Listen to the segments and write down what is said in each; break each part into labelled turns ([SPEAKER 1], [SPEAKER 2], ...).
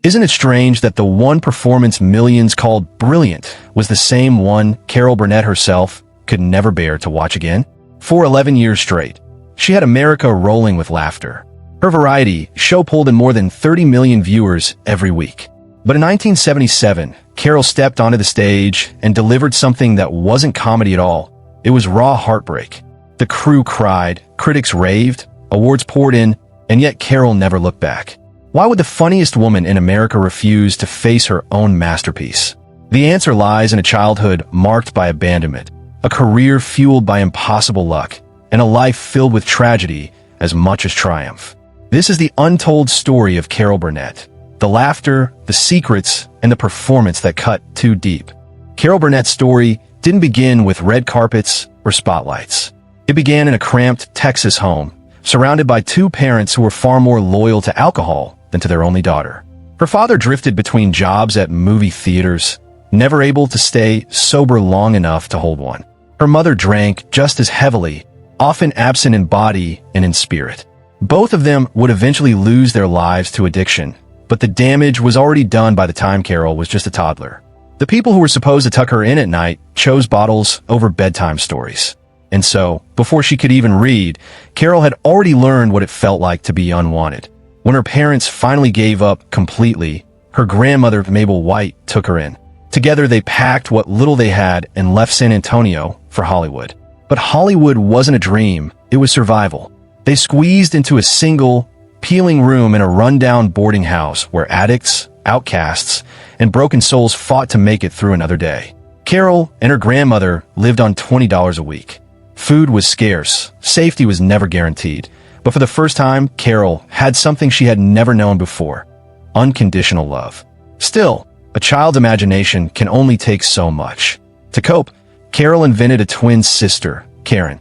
[SPEAKER 1] Isn't it strange that the one performance millions called brilliant was the same one Carol Burnett herself could never bear to watch again? For 11 years straight, she had America rolling with laughter. Her variety show pulled in more than 30 million viewers every week. But in 1977, Carol stepped onto the stage and delivered something that wasn't comedy at all. It was raw heartbreak. The crew cried, critics raved, awards poured in, and yet Carol never looked back. Why would the funniest woman in America refuse to face her own masterpiece? The answer lies in a childhood marked by abandonment, a career fueled by impossible luck, and a life filled with tragedy as much as triumph. This is the untold story of Carol Burnett. The laughter, the secrets, and the performance that cut too deep. Carol Burnett's story didn't begin with red carpets or spotlights. It began in a cramped Texas home, surrounded by two parents who were far more loyal to alcohol than to their only daughter. Her father drifted between jobs at movie theaters, never able to stay sober long enough to hold one. Her mother drank just as heavily, often absent in body and in spirit. Both of them would eventually lose their lives to addiction, but the damage was already done by the time Carol was just a toddler. The people who were supposed to tuck her in at night chose bottles over bedtime stories. And so, before she could even read, Carol had already learned what it felt like to be unwanted. When her parents finally gave up completely, her grandmother, Mabel White, took her in. Together they packed what little they had and left San Antonio for Hollywood. But Hollywood wasn't a dream, it was survival. They squeezed into a single, peeling room in a rundown boarding house where addicts, outcasts, and broken souls fought to make it through another day. Carol and her grandmother lived on $20 a week. Food was scarce, safety was never guaranteed, but for the first time, Carol had something she had never known before: unconditional love. Still, a child's imagination can only take so much. To cope, Carol invented a twin sister, Karen.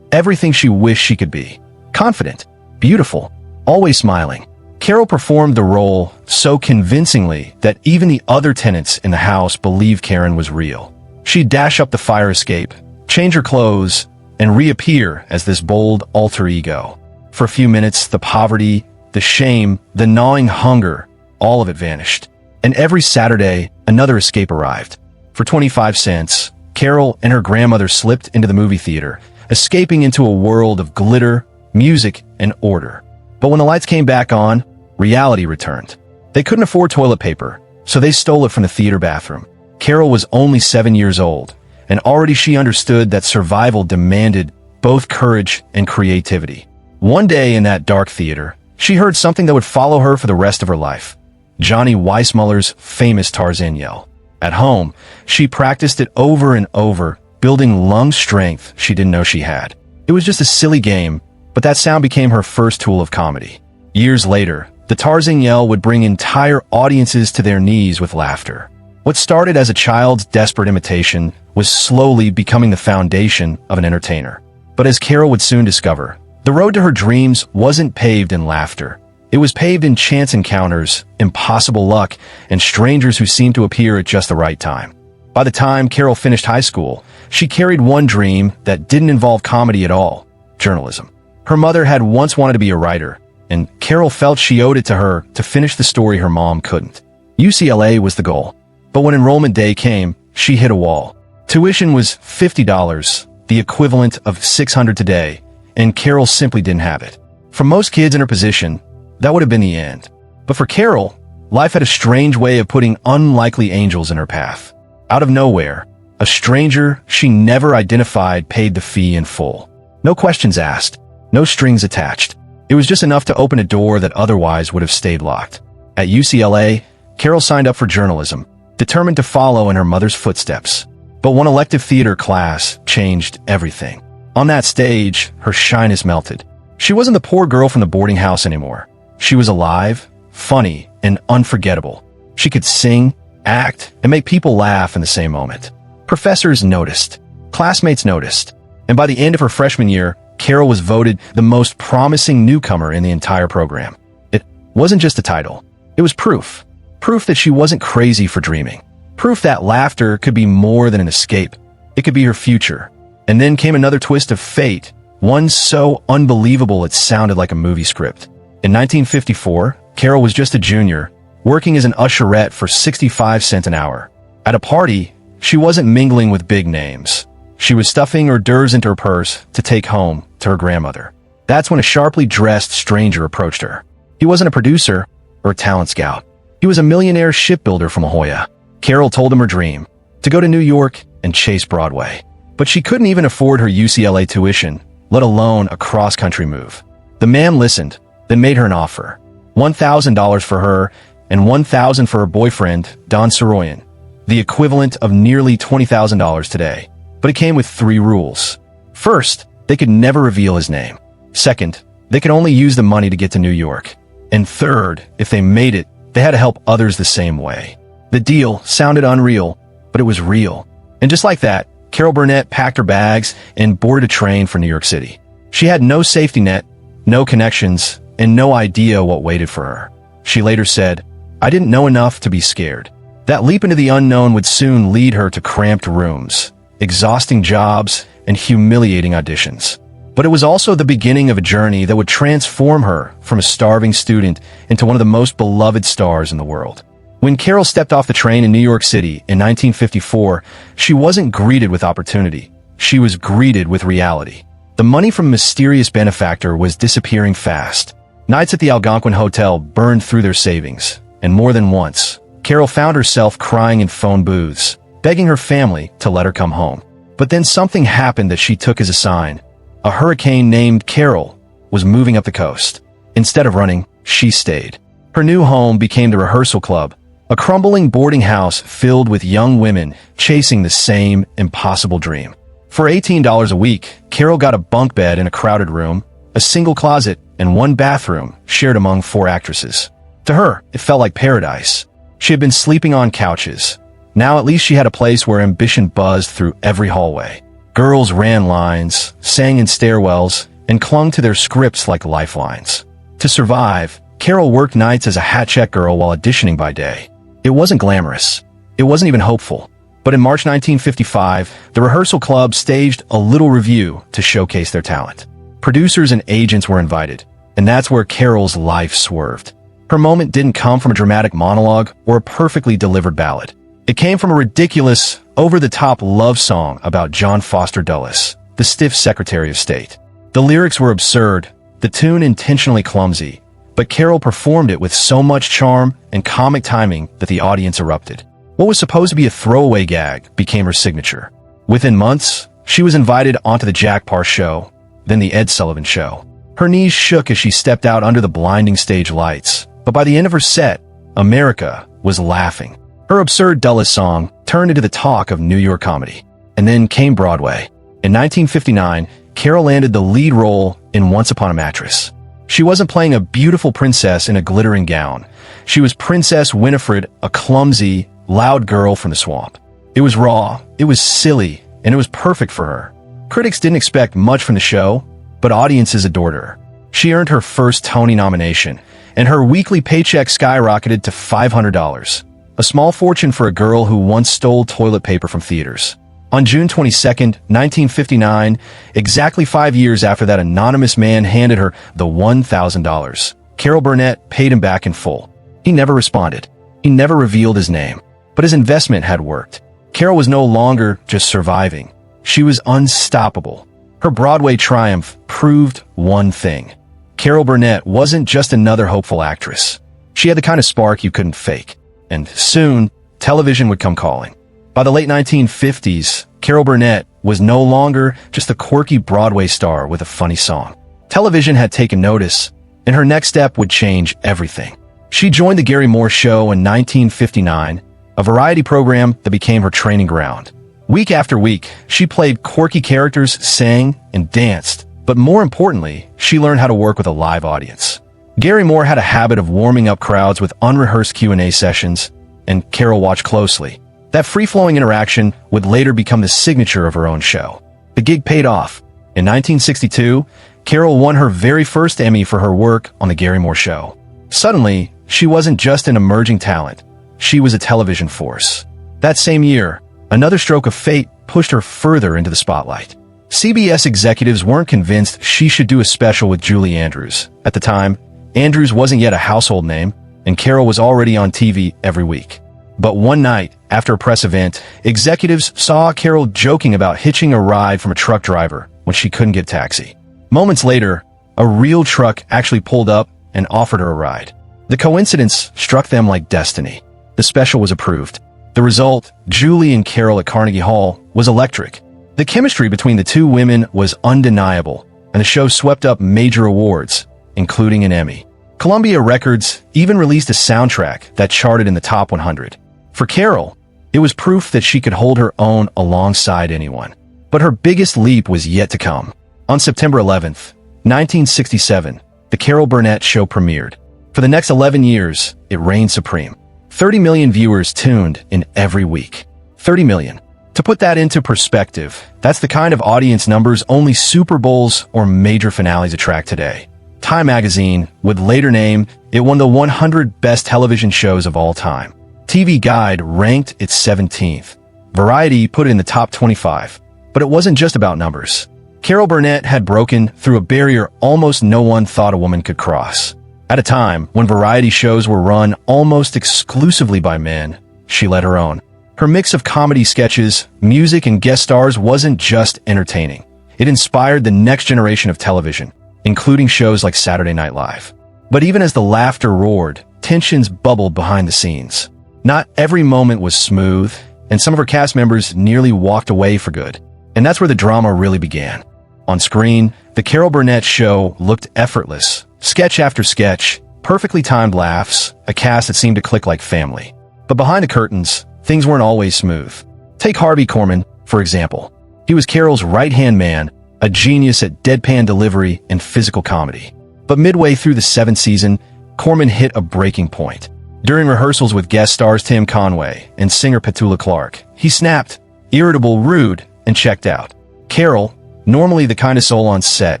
[SPEAKER 1] Everything she wished she could be. Confident, beautiful, always smiling. Carol performed the role so convincingly that even the other tenants in the house believed Karen was real. She'd dash up the fire escape, change her clothes, and reappear as this bold alter ego. For a few minutes, the poverty, the shame, the gnawing hunger, all of it vanished. And every Saturday, another escape arrived. For 25 cents, Carol and her grandmother slipped into the movie theater, escaping into a world of glitter, music, and order. But when the lights came back on, reality returned. They couldn't afford toilet paper, so they stole it from the theater bathroom. Carol was only 7 years old, and already she understood that survival demanded both courage and creativity. One day in that dark theater, she heard something that would follow her for the rest of her life: Johnny Weissmuller's famous Tarzan yell. At home, she practiced it over and over, building lung strength she didn't know she had. It was just a silly game, but that sound became her first tool of comedy. Years later, the Tarzan yell would bring entire audiences to their knees with laughter. What started as a child's desperate imitation was slowly becoming the foundation of an entertainer. But as Carol would soon discover, the road to her dreams wasn't paved in laughter. It was paved in chance encounters, impossible luck, and strangers who seemed to appear at just the right time. By the time Carol finished high school, she carried one dream that didn't involve comedy at all: journalism. Her mother had once wanted to be a writer, and Carol felt she owed it to her to finish the story her mom couldn't. UCLA was the goal, but when enrollment day came, she hit a wall. Tuition was $50, the equivalent of $600 today, and Carol simply didn't have it. For most kids in her position, that would have been the end. But for Carol, life had a strange way of putting unlikely angels in her path. Out of nowhere, a stranger she never identified paid the fee in full. No questions asked, no strings attached. It was just enough to open a door that otherwise would have stayed locked. At UCLA, Carol signed up for journalism, determined to follow in her mother's footsteps. But one elective theater class changed everything. On that stage, her shyness melted. She wasn't the poor girl from the boarding house anymore. She was alive, funny, and unforgettable. She could sing, act, and make people laugh in the same moment. Professors noticed. Classmates noticed. And by the end of her freshman year, Carol was voted the most promising newcomer in the entire program. It wasn't just a title. It was proof. Proof that she wasn't crazy for dreaming. Proof that laughter could be more than an escape. It could be her future. And then came another twist of fate, one so unbelievable it sounded like a movie script. In 1954, Carol was just a junior, working as an usherette for 65 cents an hour. At a party, she wasn't mingling with big names. She was stuffing hors d'oeuvres into her purse to take home to her grandmother. That's when a sharply dressed stranger approached her. He wasn't a producer or a talent scout. He was a millionaire shipbuilder from La Jolla. Carol told him her dream, to go to New York and chase Broadway. But she couldn't even afford her UCLA tuition, let alone a cross-country move. The man listened, then made her an offer. $1,000 for her and $1,000 for her boyfriend, Don Soroyan, the equivalent of nearly $20,000 today. But it came with 3 rules. First, they could never reveal his name. Second, they could only use the money to get to New York. And third, if they made it, they had to help others the same way. The deal sounded unreal, but it was real. And just like that, Carol Burnett packed her bags and boarded a train for New York City. She had no safety net, no connections, and no idea what waited for her. She later said, "I didn't know enough to be scared." That leap into the unknown would soon lead her to cramped rooms, exhausting jobs, and humiliating auditions. But it was also the beginning of a journey that would transform her from a starving student into one of the most beloved stars in the world. When Carol stepped off the train in New York City in 1954, she wasn't greeted with opportunity. She was greeted with reality. The money from a mysterious benefactor was disappearing fast. Nights at the Algonquin Hotel burned through their savings, and more than once, Carol found herself crying in phone booths, begging her family to let her come home. But then something happened that she took as a sign. A hurricane named Carol was moving up the coast. Instead of running, she stayed. Her new home became the rehearsal club, a crumbling boarding house filled with young women chasing the same impossible dream. For $18 a week, Carol got a bunk bed in a crowded room, a single closet, and 1 bathroom shared among 4 actresses. To her, it felt like paradise. She had been sleeping on couches. Now at least she had a place where ambition buzzed through every hallway. Girls ran lines, sang in stairwells, and clung to their scripts like lifelines. To survive, Carol worked nights as a hat check girl while auditioning by day. It wasn't glamorous. It wasn't even hopeful. But in March 1955, the rehearsal club staged a little revue to showcase their talent. Producers and agents were invited, and that's where Carol's life swerved. Her moment didn't come from a dramatic monologue or a perfectly delivered ballad. It came from a ridiculous, over-the-top love song about John Foster Dulles, the stiff Secretary of State. The lyrics were absurd, the tune intentionally clumsy, but Carol performed it with so much charm and comic timing that the audience erupted. What was supposed to be a throwaway gag became her signature. Within months, she was invited onto the Jack Paar Show, then the Ed Sullivan Show. Her knees shook as she stepped out under the blinding stage lights, but by the end of her set, America was laughing. Her absurd Dulles song turned into the talk of New York comedy. And then came Broadway. In 1959, Carol landed the lead role in Once Upon a Mattress. She wasn't playing a beautiful princess in a glittering gown. She was Princess Winifred, a clumsy, loud girl from the swamp. It was raw, it was silly, and it was perfect for her. Critics didn't expect much from the show, but audiences adored her. She earned her first Tony nomination, and her weekly paycheck skyrocketed to $500, a small fortune for a girl who once stole toilet paper from theaters. On June 22, 1959, exactly 5 years after that anonymous man handed her the $1,000, Carol Burnett paid him back in full. He never responded. He never revealed his name. But his investment had worked. Carol was no longer just surviving. She was unstoppable. Her Broadway triumph proved one thing. Carol Burnett wasn't just another hopeful actress. She had the kind of spark you couldn't fake. And soon, television would come calling. By the late 1950s, Carol Burnett was no longer just a quirky Broadway star with a funny song. Television had taken notice, and her next step would change everything. She joined the Gary Moore Show in 1959, a variety program that became her training ground. Week after week, she played quirky characters, sang, and danced. But more importantly, she learned how to work with a live audience. Gary Moore had a habit of warming up crowds with unrehearsed Q&A sessions, and Carol watched closely. That free-flowing interaction would later become the signature of her own show. The gig paid off. In 1962, Carol won her very first Emmy for her work on The Gary Moore Show. Suddenly, she wasn't just an emerging talent. She was a television force. That same year, another stroke of fate pushed her further into the spotlight. CBS executives weren't convinced she should do a special with Julie Andrews. At the time, Andrews wasn't yet a household name, and Carol was already on TV every week. But one night, after a press event, executives saw Carol joking about hitching a ride from a truck driver when she couldn't get a taxi. Moments later, a real truck actually pulled up and offered her a ride. The coincidence struck them like destiny. The special was approved. The result, Julie and Carol at Carnegie Hall, was electric. The chemistry between the two women was undeniable, and the show swept up major awards, including an Emmy. Columbia Records even released a soundtrack that charted in the top 100. For Carol, it was proof that she could hold her own alongside anyone. But her biggest leap was yet to come. On September 11th, 1967, the Carol Burnett Show premiered. For the next 11 years, it reigned supreme. 30 million viewers tuned in every week. 30 million. To put that into perspective, that's the kind of audience numbers only Super Bowls or major finales attract today. Time magazine would later name it one of the 100 best television shows of all time. TV Guide ranked it 17th. Variety put it in the top 25. But it wasn't just about numbers. Carol Burnett had broken through a barrier almost no one thought a woman could cross. At a time when variety shows were run almost exclusively by men, she led her own. Her mix of comedy sketches, music, and guest stars wasn't just entertaining. It inspired the next generation of television, including shows like Saturday Night Live. But even as the laughter roared, tensions bubbled behind the scenes. Not every moment was smooth, and some of her cast members nearly walked away for good. And that's where the drama really began. On screen, the Carol Burnett Show looked effortless. Sketch after sketch, perfectly timed laughs, a cast that seemed to click like family. But behind the curtains, things weren't always smooth. Take Harvey Korman, for example. He was Carol's right-hand man, a genius at deadpan delivery and physical comedy. But midway through the 7th season, Korman hit a breaking point. During rehearsals with guest stars Tim Conway and singer Petula Clark, he snapped, irritable, rude, and checked out. Carol, normally the kind of soul on set,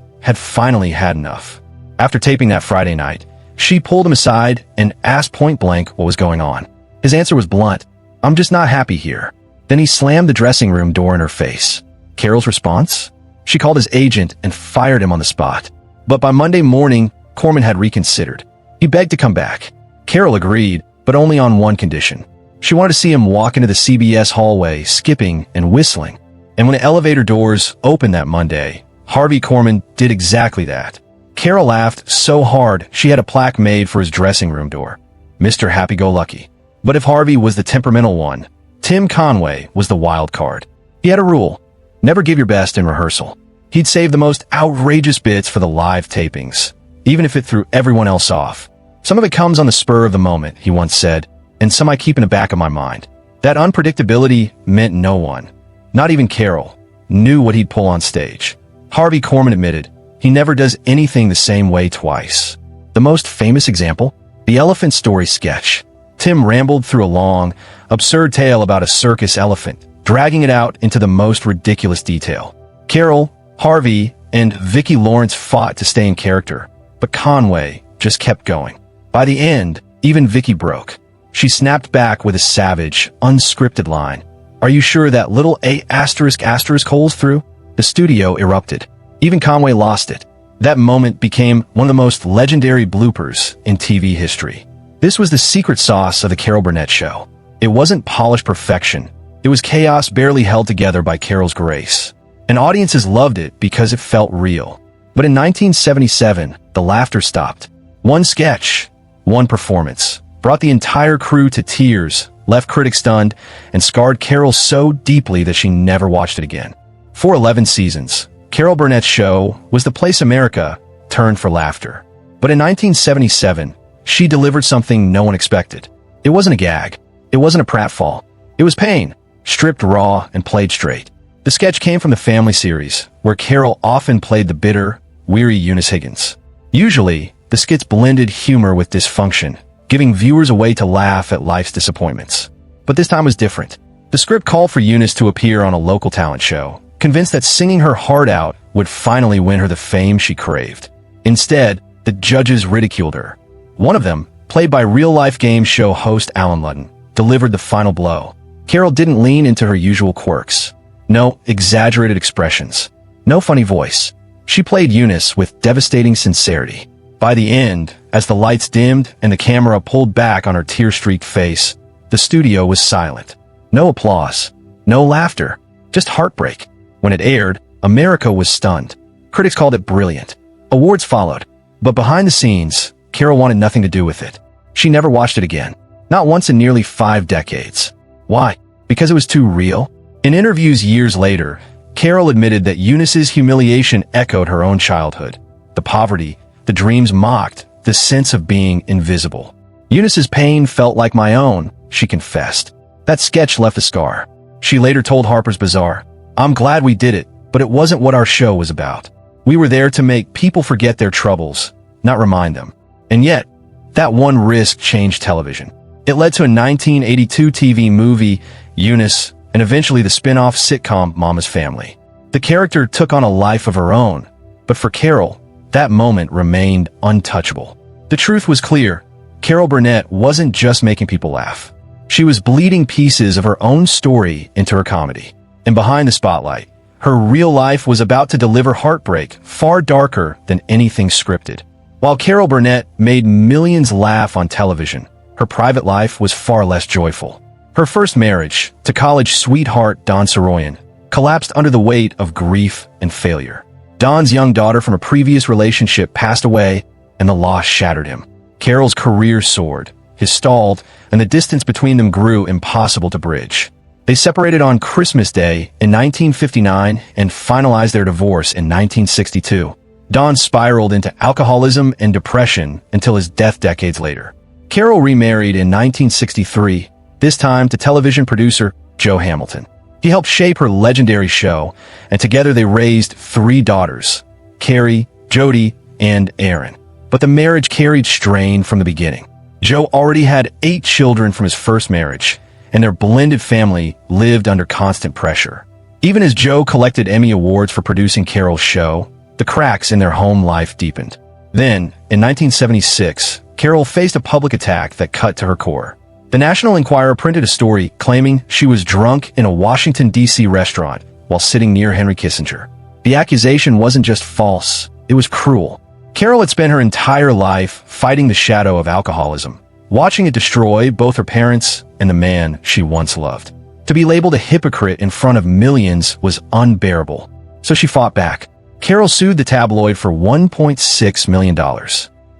[SPEAKER 1] had finally had enough. After taping that Friday night, she pulled him aside and asked point-blank what was going on. His answer was blunt, "I'm just not happy here." Then he slammed the dressing room door in her face. Carol's response? She called his agent and fired him on the spot. But by Monday morning, Korman had reconsidered. He begged to come back. Carol agreed, but only on one condition. She wanted to see him walk into the CBS hallway, skipping and whistling. And when the elevator doors opened that Monday, Harvey Korman did exactly that. Carol laughed so hard she had a plaque made for his dressing room door. Mr. Happy-Go-Lucky. But if Harvey was the temperamental one, Tim Conway was the wild card. He had a rule: never give your best in rehearsal. He'd save the most outrageous bits for the live tapings, even if it threw everyone else off. "Some of it comes on the spur of the moment," he once said, "and some I keep in the back of my mind." That unpredictability meant no one, not even Carol, knew what he'd pull on stage. Harvey Korman admitted, he never does anything the same way twice. The most famous example? The Elephant Story sketch. Tim rambled through a long, absurd tale about a circus elephant, dragging it out into the most ridiculous detail. Carol, Harvey, and Vicki Lawrence fought to stay in character, but Conway just kept going. By the end, even Vicki broke. She snapped back with a savage, unscripted line. "Are you sure that little A** holds through?" The studio erupted. Even Conway lost it. That moment became one of the most legendary bloopers in TV history. This was the secret sauce of the Carol Burnett Show. It wasn't polished perfection. It was chaos barely held together by Carol's grace. And audiences loved it because it felt real. But in 1977, the laughter stopped. One sketch, one performance, brought the entire crew to tears, left critics stunned, and scarred Carol so deeply that she never watched it again. For 11 seasons, Carol Burnett's show was the place America turned for laughter. But in 1977, she delivered something no one expected. It wasn't a gag. It wasn't a pratfall. It was pain, stripped raw and played straight. The sketch came from the Family series, where Carol often played the bitter, weary Eunice Higgins. Usually, the skits blended humor with dysfunction, giving viewers a way to laugh at life's disappointments. But this time was different. The script called for Eunice to appear on a local talent show, convinced that singing her heart out would finally win her the fame she craved. Instead, the judges ridiculed her. One of them, played by real-life game show host Alan Ludden, delivered the final blow. Carol didn't lean into her usual quirks. No exaggerated expressions. No funny voice. She played Eunice with devastating sincerity. By the end, As the lights dimmed and the camera pulled back on her tear-streaked face, the studio was silent. No applause, no laughter, just heartbreak. When it aired, America was stunned. Critics called it brilliant. Awards followed. But behind the scenes, Carol wanted nothing to do with it. She never watched it again. Not once in nearly 5 decades. Why? Because it was too real? In interviews years later, Carol admitted that Eunice's humiliation echoed her own childhood. The poverty, the dreams mocked, the sense of being invisible. Eunice's pain felt like my own, she confessed. That sketch left a scar. She later told Harper's Bazaar, "I'm glad we did it, but it wasn't what our show was about. We were there to make people forget their troubles, not remind them." And yet, that one risk changed television. It led to a 1982 TV movie, Eunice, and eventually the spin-off sitcom Mama's Family. The character took on a life of her own, but for Carol, that moment remained untouchable. The truth was clear. Carol Burnett wasn't just making people laugh. She was bleeding pieces of her own story into her comedy. And behind the spotlight, her real life was about to deliver heartbreak far darker than anything scripted. While Carol Burnett made millions laugh on television, her private life was far less joyful. Her first marriage, to college sweetheart Don Soroyan, collapsed under the weight of grief and failure. Don's young daughter from a previous relationship passed away, and the loss shattered him. Carol's career soared, his stalled, and the distance between them grew impossible to bridge. They separated on Christmas Day in 1959 and finalized their divorce in 1962. Don spiraled into alcoholism and depression until his death decades later. Carol remarried in 1963, this time to television producer Joe Hamilton. He helped shape her legendary show, and together they raised 3 daughters, Carrie, Jody, and Aaron. But the marriage carried strain from the beginning. Joe already had 8 children from his first marriage, and their blended family lived under constant pressure. Even as Joe collected Emmy Awards for producing Carol's show, the cracks in their home life deepened. Then, in 1976, Carol faced a public attack that cut to her core. The National Enquirer printed a story claiming she was drunk in a Washington, D.C. restaurant while sitting near Henry Kissinger. The accusation wasn't just false, it was cruel. Carol had spent her entire life fighting the shadow of alcoholism, watching it destroy both her parents and the man she once loved. To be labeled a hypocrite in front of millions was unbearable, so she fought back. Carol sued the tabloid for $1.6 million.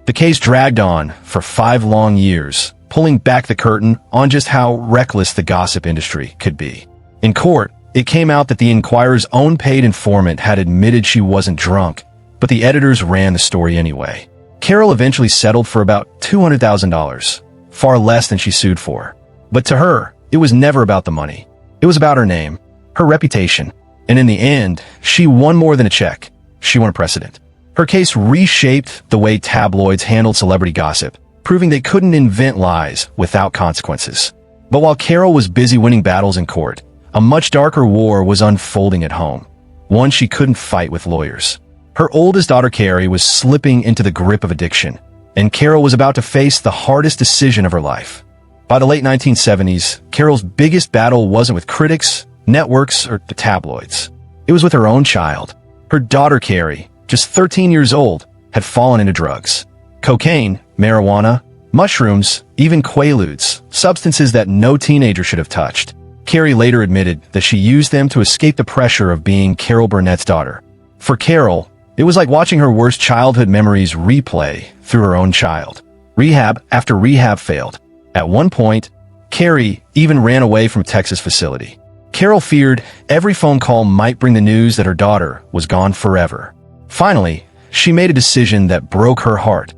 [SPEAKER 1] The case dragged on for 5 long years, pulling back the curtain on just how reckless the gossip industry could be. In court, it came out that the Enquirer's own paid informant had admitted she wasn't drunk, but the editors ran the story anyway. Carol eventually settled for about $200,000, far less than she sued for. But to her, it was never about the money. It was about her name, her reputation, and in the end, she won more than a check. She won a precedent. Her case reshaped the way tabloids handled celebrity gossip, proving they couldn't invent lies without consequences. But while Carol was busy winning battles in court, a much darker war was unfolding at home, one she couldn't fight with lawyers. Her oldest daughter, Carrie, was slipping into the grip of addiction, and Carol was about to face the hardest decision of her life. By the late 1970s, Carol's biggest battle wasn't with critics, networks, or the tabloids. It was with her own child. Her daughter, Carrie, just 13 years old, had fallen into drugs. Cocaine, marijuana, mushrooms, even Quaaludes, substances that no teenager should have touched. Carrie later admitted that she used them to escape the pressure of being Carol Burnett's daughter. For Carol, it was like watching her worst childhood memories replay through her own child. Rehab after rehab failed. At one point, Carrie even ran away from a Texas facility. Carol feared every phone call might bring the news that her daughter was gone forever. Finally, she made a decision that broke her heart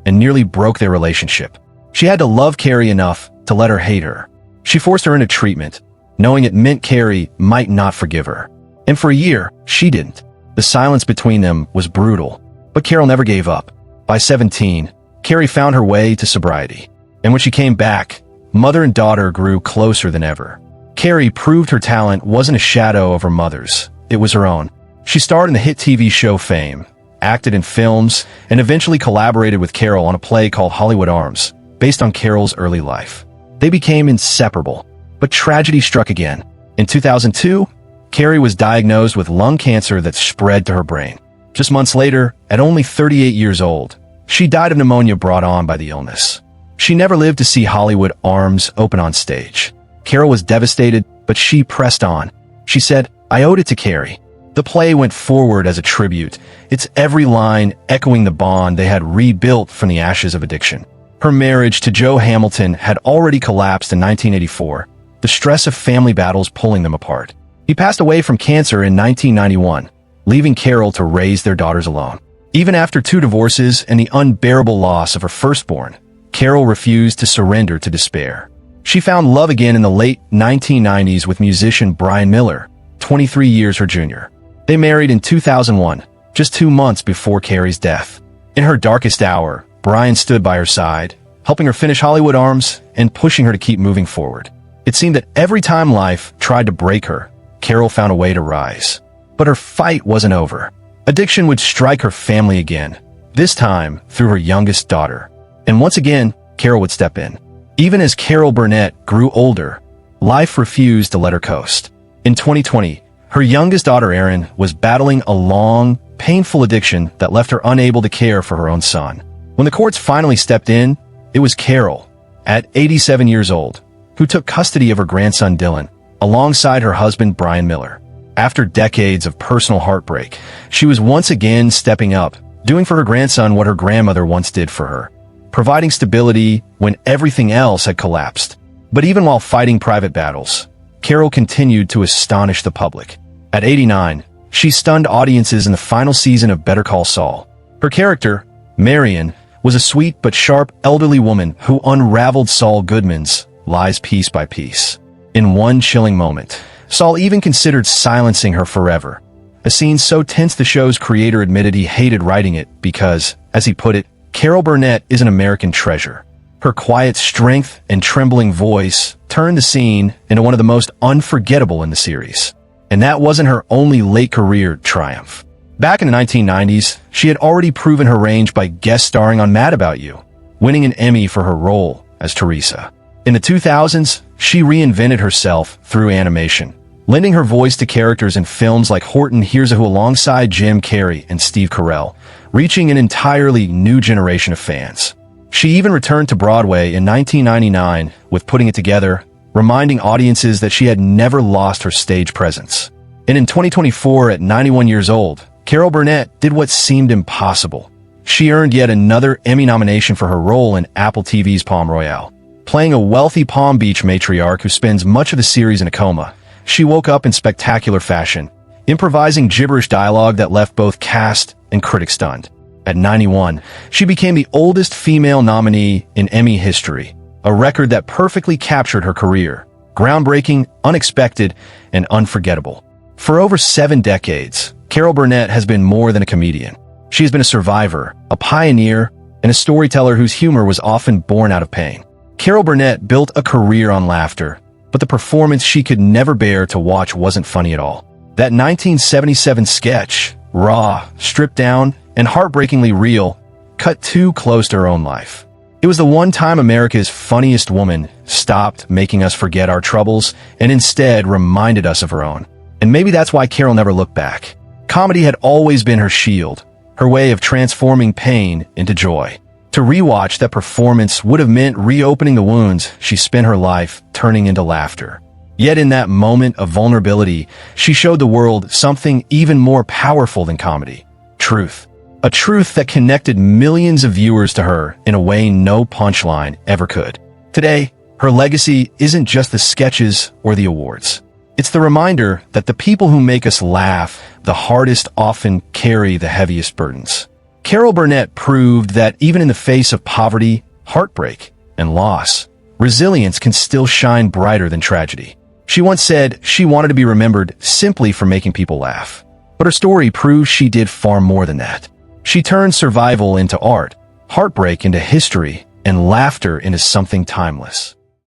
[SPEAKER 1] and nearly broke their relationship. She had to love Carrie enough to let her hate her. She forced her into treatment, knowing it meant Carrie might not forgive her. And for a year, she didn't. The silence between them was brutal, but Carol never gave up. By 17, Carrie found her way to sobriety. And when she came back, mother and daughter grew closer than ever. Carrie proved her talent wasn't a shadow of her mother's, it was her own. She starred in the hit TV show Fame, acted in films, and eventually collaborated with Carol on a play called Hollywood Arms, based on Carol's early life. They became inseparable, but tragedy struck again. In 2002, Carrie was diagnosed with lung cancer that spread to her brain. Just months later, at only 38 years old, She died of pneumonia brought on by the illness. She never lived to see Hollywood arms open on stage. Carol was devastated, but she pressed on. She said, "I owed it to Carrie." The play went forward as a tribute, its every line echoing the bond they had rebuilt from the ashes of addiction. Her marriage to Joe Hamilton had already collapsed in 1984, the stress of family battles pulling them apart. He passed away from cancer in 1991, leaving Carol to raise their daughters alone. Even after 2 divorces and the unbearable loss of her firstborn, Carol refused to surrender to despair. She found love again in the late 1990s with musician Brian Miller, 23 years her junior. They married in 2001, just 2 months before Carrie's death. In her darkest hour, Brian stood by her side, helping her finish Hollywood Arms and pushing her to keep moving forward. It seemed that every time life tried to break her, Carol found a way to rise. But her fight wasn't over. Addiction would strike her family again, this time through her youngest daughter. And once again, Carol would step in. Even as Carol Burnett grew older, life refused to let her coast. In 2020, her youngest daughter Erin was battling a long, painful addiction that left her unable to care for her own son. When the courts finally stepped in, it was Carol, at 87 years old, who took custody of her grandson Dylan, alongside her husband Brian Miller. After decades of personal heartbreak, she was once again stepping up, doing for her grandson what her grandmother once did for her, providing stability when everything else had collapsed. But even while fighting private battles, Carol continued to astonish the public. At 89, she stunned audiences in the final season of Better Call Saul. Her character, Marion, was a sweet but sharp elderly woman who unraveled Saul Goodman's lies piece by piece. In one chilling moment, Saul even considered silencing her forever, a scene so tense the show's creator admitted he hated writing it because, as he put it, Carol Burnett is an American treasure. Her quiet strength and trembling voice turned the scene into one of the most unforgettable in the series. And that wasn't her only late career triumph. Back in the 1990s, she had already proven her range by guest starring on Mad About You, winning an Emmy for her role as Teresa. In the 2000s, she reinvented herself through animation, lending her voice to characters in films like Horton Hears a Who alongside Jim Carrey and Steve Carell, reaching an entirely new generation of fans. She even returned to Broadway in 1999 with Putting It Together, reminding audiences that she had never lost her stage presence. And in 2024, at 91 years old, Carol Burnett did what seemed impossible. She earned yet another Emmy nomination for her role in Apple TV's Palm Royale. Playing a wealthy Palm Beach matriarch who spends much of the series in a coma, she woke up in spectacular fashion, improvising gibberish dialogue that left both cast and critics stunned. At 91, she became the oldest female nominee in Emmy history, a record that perfectly captured her career, groundbreaking, unexpected, and unforgettable. For over 7 decades, Carol Burnett has been more than a comedian. She has been a survivor, a pioneer, and a storyteller whose humor was often born out of pain. Carol Burnett built a career on laughter, but the performance she could never bear to watch wasn't funny at all. That 1977 sketch, raw, stripped down, and heartbreakingly real, cut too close to her own life. It was the one time America's funniest woman stopped making us forget our troubles and instead reminded us of her own. And maybe that's why Carol never looked back. Comedy had always been her shield, her way of transforming pain into joy. To rewatch that performance would have meant reopening the wounds she spent her life turning into laughter. Yet in that moment of vulnerability, she showed the world something even more powerful than comedy: truth. A truth that connected millions of viewers to her in a way no punchline ever could. Today, her legacy isn't just the sketches or the awards. It's the reminder that the people who make us laugh the hardest often carry the heaviest burdens. Carol Burnett proved that even in the face of poverty, heartbreak, and loss, resilience can still shine brighter than tragedy. She once said she wanted to be remembered simply for making people laugh. But her story proves she did far more than that. She turned survival into art, heartbreak into history, and laughter into something timeless.